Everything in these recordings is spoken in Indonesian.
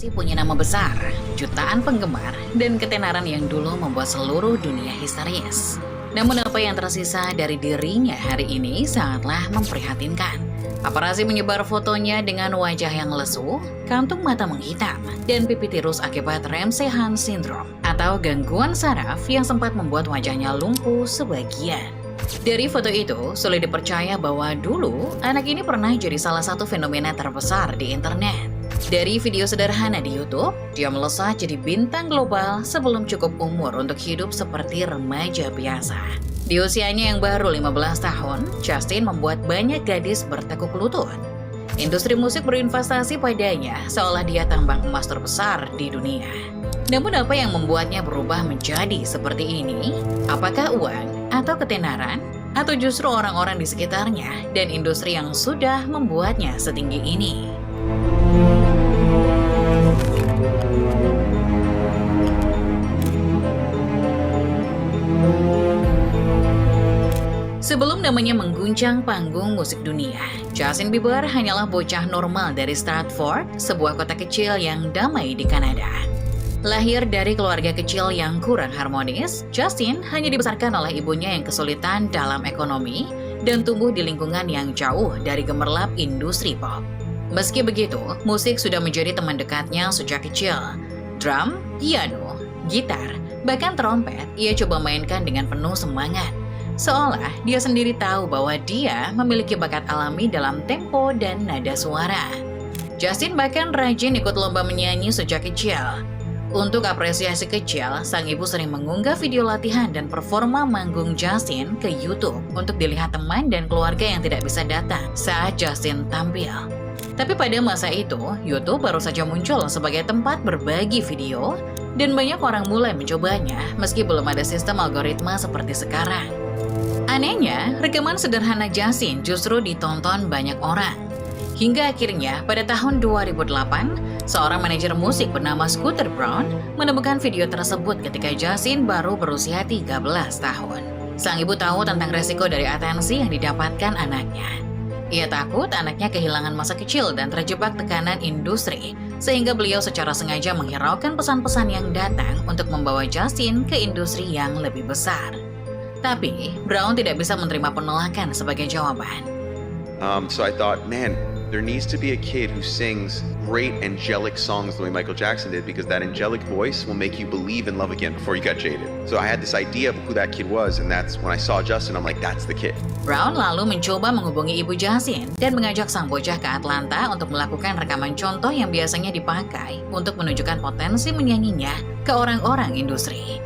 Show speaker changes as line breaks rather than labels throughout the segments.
Masih punya nama besar, jutaan penggemar, dan ketenaran yang dulu membuat seluruh dunia histeris. Namun apa yang tersisa dari dirinya hari ini sangatlah memprihatinkan. Paparazzi menyebar fotonya dengan wajah yang lesu, kantung mata menghitam, dan pipi tirus akibat Ramsay-Hunt syndrome atau gangguan saraf yang sempat membuat wajahnya lumpuh sebagian. Dari foto itu, sulit dipercaya bahwa dulu anak ini pernah jadi salah satu fenomena terbesar di internet. Dari video sederhana di YouTube, dia melesat jadi bintang global sebelum cukup umur untuk hidup seperti remaja biasa. Di usianya yang baru 15 tahun, Justin membuat banyak gadis bertekuk lutut. Industri musik berinvestasi padanya seolah dia tambang emas terbesar di dunia. Namun apa yang membuatnya berubah menjadi seperti ini? Apakah uang atau ketenaran? Atau justru orang-orang di sekitarnya dan industri yang sudah membuatnya setinggi ini? Sebelum namanya mengguncang panggung musik dunia, Justin Bieber hanyalah bocah normal dari Stratford, sebuah kota kecil yang damai di Kanada. Lahir dari keluarga kecil yang kurang harmonis, Justin hanya dibesarkan oleh ibunya yang kesulitan dalam ekonomi dan tumbuh di lingkungan yang jauh dari gemerlap industri pop. Meski begitu, musik sudah menjadi teman dekatnya sejak kecil. Drum, piano, gitar, bahkan trompet ia coba mainkan dengan penuh semangat. Seolah dia sendiri tahu bahwa dia memiliki bakat alami dalam tempo dan nada suara. Justin bahkan rajin ikut lomba menyanyi sejak kecil. Untuk apresiasi kecil, sang ibu sering mengunggah video latihan dan performa manggung Justin ke YouTube untuk dilihat teman dan keluarga yang tidak bisa datang saat Justin tampil. Tapi pada masa itu, YouTube baru saja muncul sebagai tempat berbagi video dan banyak orang mulai mencobanya meski belum ada sistem algoritma seperti sekarang. Anehnya, rekaman sederhana Justin justru ditonton banyak orang. Hingga akhirnya pada tahun 2008, seorang manajer musik bernama Scooter Braun menemukan video tersebut ketika Justin baru berusia 13 tahun. Sang ibu tahu tentang resiko dari atensi yang didapatkan anaknya. Ia takut anaknya kehilangan masa kecil dan terjebak tekanan industri, sehingga beliau secara sengaja menghiraukan pesan-pesan yang datang untuk membawa Justin ke industri yang lebih besar. Tapi, Braun tidak bisa menerima penolakan sebagai jawaban.
So I thought, man, there needs to be a kid who sings great angelic songs the way Michael Jackson did, because that angelic voice will make you believe in love again before you got jaded. So I had this idea of who that kid was, and that's when I saw Justin, I'm like, that's the kid.
Braun lalu mencoba menghubungi ibu Justin dan mengajak sang bocah ke Atlanta untuk melakukan rekaman contoh yang biasanya dipakai untuk menunjukkan potensi menyanyinya ke orang-orang industri.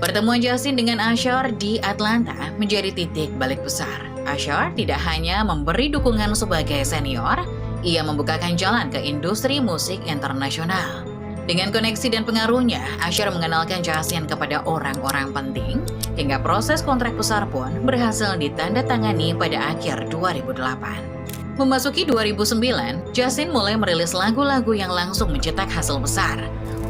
Pertemuan Justin dengan Usher di Atlanta menjadi titik balik besar. Usher tidak hanya memberi dukungan sebagai senior, ia membukakan jalan ke industri musik internasional. Dengan koneksi dan pengaruhnya, Usher mengenalkan Justin kepada orang-orang penting, hingga proses kontrak besar pun berhasil ditandatangani pada akhir 2008. Memasuki 2009, Justin mulai merilis lagu-lagu yang langsung mencetak hasil besar.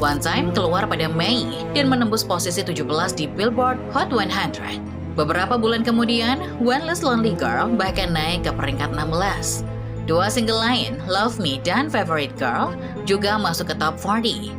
One Time keluar pada Mei dan menembus posisi 17 di Billboard Hot 100. Beberapa bulan kemudian, One Less Lonely Girl bahkan naik ke peringkat 16. Dua single lain, Love Me dan Favorite Girl, juga masuk ke top 40.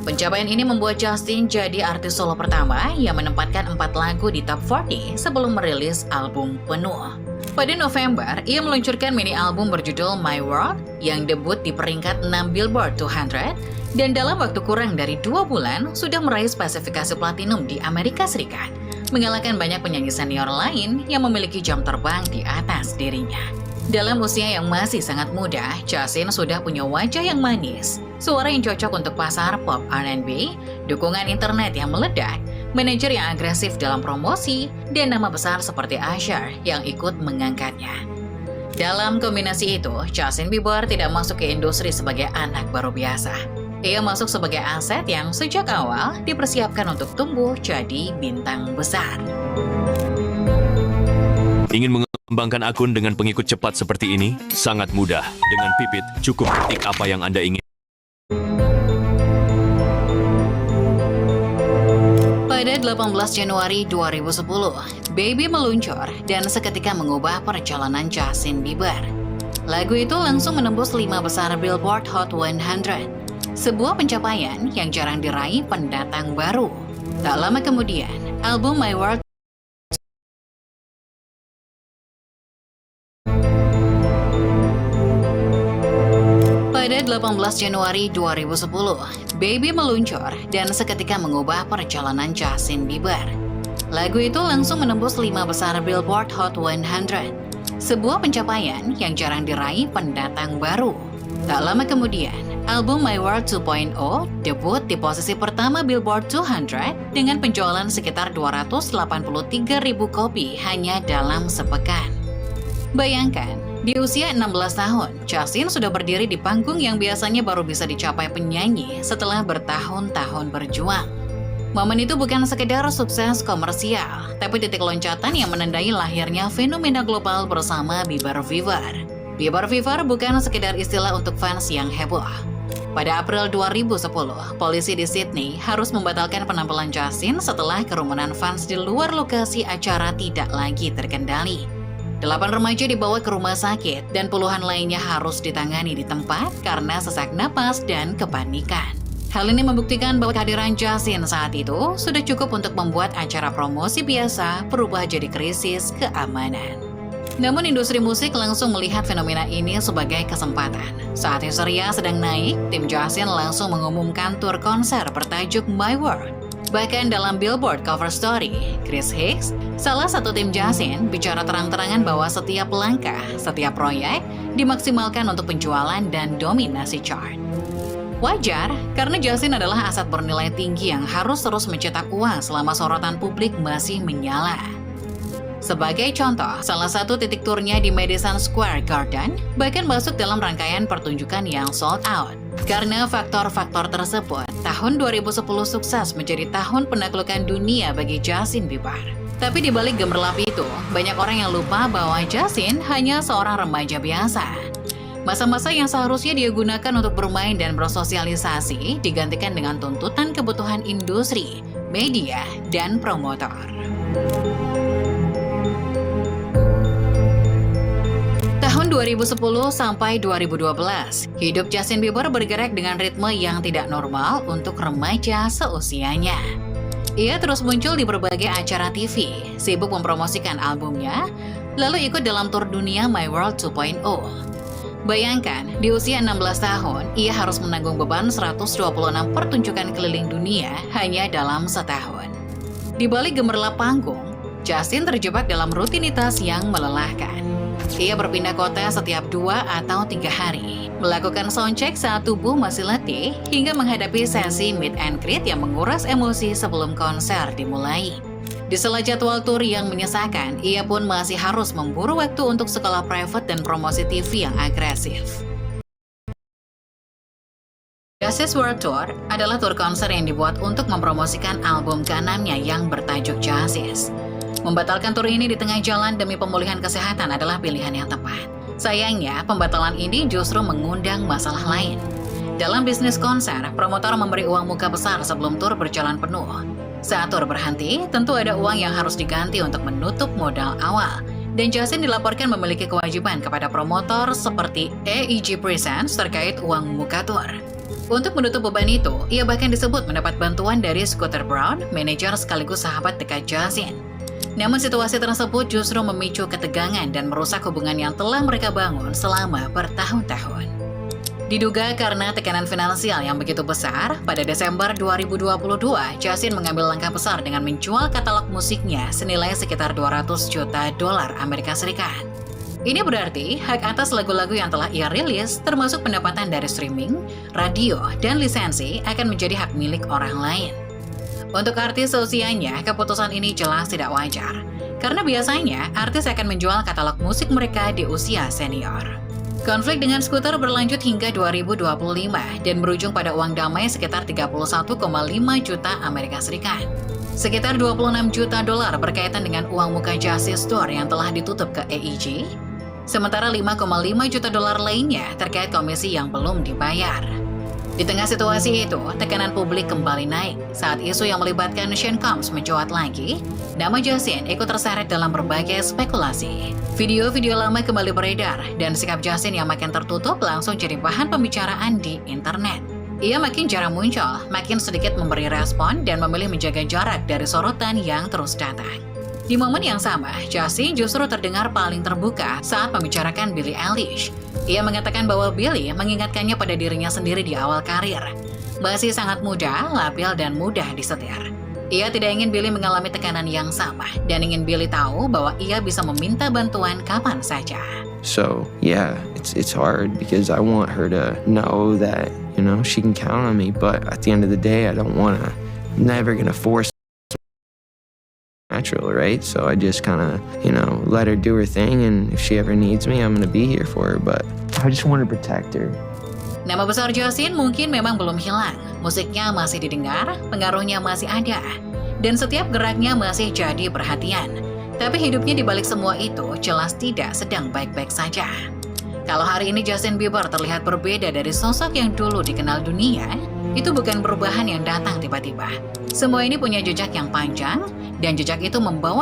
Pencapaian ini membuat Justin jadi artis solo pertama yang menempatkan 4 lagu di top 40 sebelum merilis album penuh. Pada November, ia meluncurkan mini album berjudul My World yang debut di peringkat 6 Billboard 200 dan dalam waktu kurang dari 2 bulan sudah meraih spesifikasi platinum di Amerika Serikat, mengalahkan banyak penyanyi senior lain yang memiliki jam terbang di atas dirinya. Dalam usia yang masih sangat muda, Justin sudah punya wajah yang manis, suara yang cocok untuk pasar pop R&B, dukungan internet yang meledak, manajer yang agresif dalam promosi, dan nama besar seperti Usher yang ikut mengangkatnya. Dalam kombinasi itu, Justin Bieber tidak masuk ke industri sebagai anak baru biasa. Ia masuk sebagai aset yang sejak awal dipersiapkan untuk tumbuh jadi bintang besar.
Ingin mengembangkan akun dengan pengikut cepat seperti ini? Sangat mudah. Dengan Pipit, cukup ketik apa yang Anda ingin.
Pada 18 Januari 2010, Baby meluncur dan seketika mengubah perjalanan Justin Bieber. Lagu itu langsung menembus 5 besar Billboard Hot 100. sebuah pencapaian yang jarang diraih pendatang baru. Tak lama kemudian, album My World pada 18 Januari 2010, Baby meluncur dan seketika mengubah perjalanan Justin Bieber. Lagu itu langsung menembus 5 besar Billboard Hot 100, sebuah pencapaian yang jarang diraih pendatang baru. Tak lama kemudian, album My World 2.0 debut di posisi pertama Billboard 200 dengan penjualan sekitar 283.000 kopi hanya dalam sepekan. Bayangkan, di usia 16 tahun, Justin sudah berdiri di panggung yang biasanya baru bisa dicapai penyanyi setelah bertahun-tahun berjuang. Momen itu bukan sekedar sukses komersial, tapi titik loncatan yang menandai lahirnya fenomena global bersama Bieber Fever. Bieber Fever bukan sekedar istilah untuk fans yang heboh. Pada April 2010, polisi di Sydney harus membatalkan penampilan Justin setelah kerumunan fans di luar lokasi acara tidak lagi terkendali. 8 remaja dibawa ke rumah sakit dan puluhan lainnya harus ditangani di tempat karena sesak napas dan kepanikan. Hal ini membuktikan bahwa kehadiran Justin saat itu sudah cukup untuk membuat acara promosi biasa berubah jadi krisis keamanan. Namun industri musik langsung melihat fenomena ini sebagai kesempatan. Saat histeria sedang naik, tim Justin langsung mengumumkan tur konser bertajuk My World. Bahkan dalam Billboard cover story, Chris Hicks, salah satu tim Justin, bicara terang-terangan bahwa setiap langkah, setiap proyek dimaksimalkan untuk penjualan dan dominasi chart. Wajar, karena Justin adalah aset bernilai tinggi yang harus terus mencetak uang selama sorotan publik masih menyala. Sebagai contoh, salah satu titik turnya di Madison Square Garden bahkan masuk dalam rangkaian pertunjukan yang sold out. Karena faktor-faktor tersebut, tahun 2010 sukses menjadi tahun penaklukan dunia bagi Justin Bieber. Tapi di balik gemerlap itu, banyak orang yang lupa bahwa Justin hanya seorang remaja biasa. Masa-masa yang seharusnya dia gunakan untuk bermain dan bersosialisasi digantikan dengan tuntutan kebutuhan industri, media, dan promotor. Tahun 2010 sampai 2012, hidup Justin Bieber bergerak dengan ritme yang tidak normal untuk remaja seusianya. Ia terus muncul di berbagai acara TV, sibuk mempromosikan albumnya, lalu ikut dalam tur dunia My World 2.0. Bayangkan, di usia 16 tahun, ia harus menanggung beban 126 pertunjukan keliling dunia hanya dalam setahun. Di balik gemerlap panggung, Justin terjebak dalam rutinitas yang melelahkan. Ia berpindah kota setiap 2 atau 3 hari, melakukan soundcheck saat tubuh masih letih, hingga menghadapi sesi meet and greet yang menguras emosi sebelum konser dimulai. Di sela jadwal tur yang menyesakan, ia pun masih harus memburu waktu untuk sekolah private dan promosi TV yang agresif. Justice World Tour adalah tur konser yang dibuat untuk mempromosikan album ke-6-nya yang bertajuk Justice. Membatalkan tur ini di tengah jalan demi pemulihan kesehatan adalah pilihan yang tepat. Sayangnya, pembatalan ini justru mengundang masalah lain. Dalam bisnis konser, promotor memberi uang muka besar sebelum tur berjalan penuh. Saat tur berhenti, tentu ada uang yang harus diganti untuk menutup modal awal. Dan Justin dilaporkan memiliki kewajiban kepada promotor seperti AEG Presents terkait uang muka tur. Untuk menutup beban itu, ia bahkan disebut mendapat bantuan dari Scooter Braun, manajer sekaligus sahabat dekat Justin. Namun situasi tersebut justru memicu ketegangan dan merusak hubungan yang telah mereka bangun selama bertahun-tahun. Diduga karena tekanan finansial yang begitu besar, pada Desember 2022, Justin mengambil langkah besar dengan menjual katalog musiknya senilai sekitar 200 juta dolar Amerika Serikat. Ini berarti hak atas lagu-lagu yang telah ia rilis, termasuk pendapatan dari streaming, radio, dan lisensi akan menjadi hak milik orang lain. Untuk artis seusianya, keputusan ini jelas tidak wajar. Karena biasanya, artis akan menjual katalog musik mereka di usia senior. Konflik dengan Scooter berlanjut hingga 2025 dan berujung pada uang damai sekitar 31,5 juta Amerika Serikat. Sekitar 26 juta dolar berkaitan dengan uang muka Justice Tour yang telah ditutup ke AEG. Sementara 5,5 juta dolar lainnya terkait komisi yang belum dibayar. Di tengah situasi itu, tekanan publik kembali naik saat isu yang melibatkan Sean Combs mencuat lagi. Nama Justin ikut terseret dalam berbagai spekulasi. Video-video lama kembali beredar dan sikap Justin yang makin tertutup langsung jadi bahan pembicaraan di internet. Ia makin jarang muncul, makin sedikit memberi respon dan memilih menjaga jarak dari sorotan yang terus datang. Di momen yang sama, Justin justru terdengar paling terbuka saat membicarakan Billie Eilish. Ia mengatakan bahwa Billie mengingatkannya pada dirinya sendiri di awal karir. Masih sangat muda, labil, dan mudah disetir. Ia tidak ingin Billie mengalami tekanan yang sama dan ingin Billie tahu bahwa ia bisa meminta bantuan kapan saja.
So yeah, it's hard because I want her to know that, you know, she can count on me, but at the end of the day, I don't wanna, never gonna force natural, right? So I just kind of, you know, let her do her thing, and if she ever needs me, I'm gonna be here for her, but I just want to protect her.
Nama besar Justin mungkin memang belum hilang. Musiknya masih didengar, pengaruhnya masih ada, dan setiap geraknya masih jadi perhatian. Tapi hidupnya di balik semua itu jelas tidak sedang baik-baik saja. Kalau hari ini Justin Bieber terlihat berbeda dari sosok yang dulu dikenal dunia, itu bukan perubahan yang datang tiba-tiba. Semua ini punya jejak yang panjang, dan jejak itu membawa